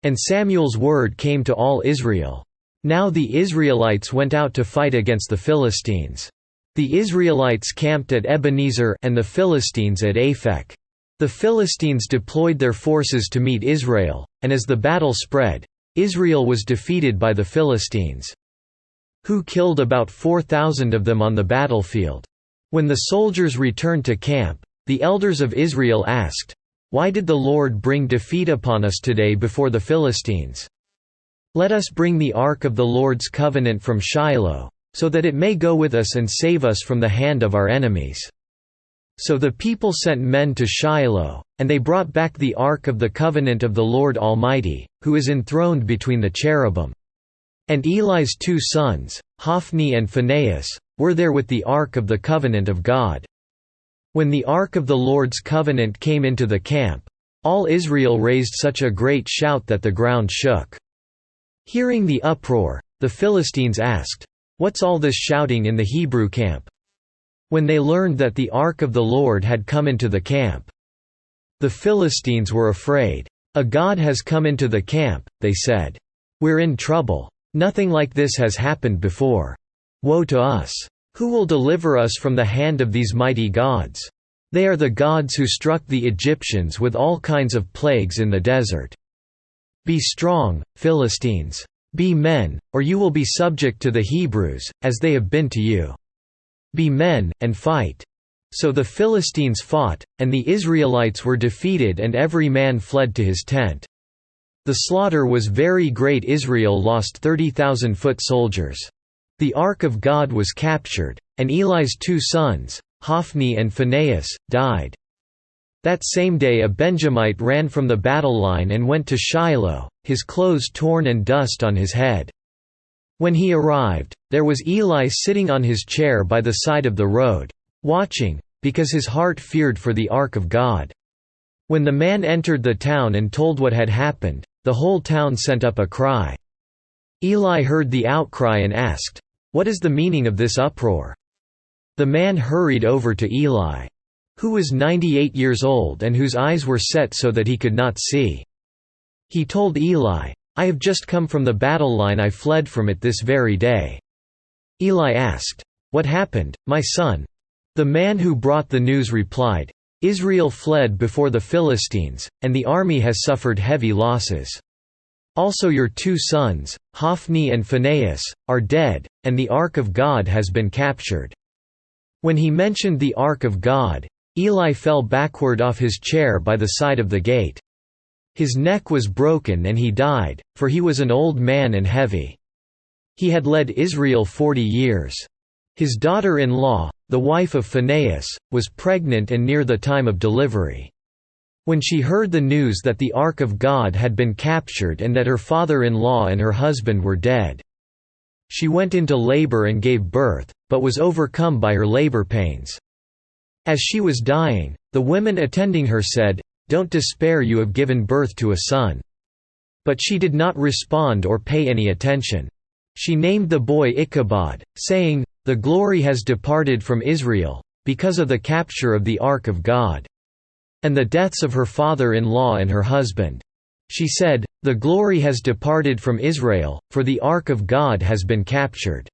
And Samuel's word came to all Israel. Now the Israelites went out to fight against the Philistines. The Israelites camped at Ebenezer and the Philistines at Aphek. The Philistines deployed their forces to meet Israel, and as the battle spread, Israel was defeated by the Philistines, who killed about 4,000 of them on the battlefield. When the soldiers returned to camp, the elders of Israel asked, "Why did the Lord bring defeat upon us today before the Philistines? Let us bring the ark of the Lord's covenant from Shiloh, so that it may go with us and save us from the hand of our enemies." So the people sent men to Shiloh, and they brought back the ark of the covenant of the Lord Almighty, who is enthroned between the cherubim. And Eli's 2 sons, Hophni and Phinehas, were there with the ark of the covenant of God. When the ark of the Lord's covenant came into the camp, all Israel raised such a great shout that the ground shook. Hearing the uproar, the Philistines asked, "What's all this shouting in the Hebrew camp?" When they learned that the ark of the Lord had come into the camp, the Philistines were afraid. "A god has come into the camp," they said. "We're in trouble. Nothing like this has happened before. Woe to us! Who will deliver us from the hand of these mighty gods? They are the gods who struck the Egyptians with all kinds of plagues in the desert. Be strong, Philistines. Be men, or you will be subject to the Hebrews, as they have been to you. Be men, and fight." So the Philistines fought, and the Israelites were defeated and every man fled to his tent. The slaughter was very great. Israel lost 30,000 foot soldiers. The ark of God was captured, and Eli's 2 sons, Hophni and Phinehas, died. That same day a Benjamite ran from the battle line and went to Shiloh, his clothes torn and dust on his head. When he arrived, there was Eli sitting on his chair by the side of the road, watching, because his heart feared for the ark of God. When the man entered the town and told what had happened, the whole town sent up a cry. Eli heard the outcry and asked, "What is the meaning of this uproar?" The man hurried over to Eli, who was 98 years old and whose eyes were set so that he could not see. He told Eli, "I have just come from the battle line. I fled from it this very day." Eli asked, "What happened, my son?" The man who brought the news replied, "Israel fled before the Philistines, and the army has suffered heavy losses. Also your 2 sons, Hophni and Phinehas, are dead, and the ark of God has been captured." When he mentioned the ark of God, Eli fell backward off his chair by the side of the gate. His neck was broken and he died, for he was an old man and heavy. He had led Israel 40 years. His daughter-in-law, the wife of Phinehas, was pregnant and near the time of delivery. When she heard the news that the ark of God had been captured and that her father-in-law and her husband were dead, she went into labor and gave birth, but was overcome by her labor pains. As she was dying, the women attending her said, "Don't despair, you have given birth to a son." But she did not respond or pay any attention. She named the boy Ichabod, saying, "The glory has departed from Israel, because of the capture of the ark of God, and the deaths of her father-in-law and her husband." She said, "The glory has departed from Israel, for the ark of God has been captured."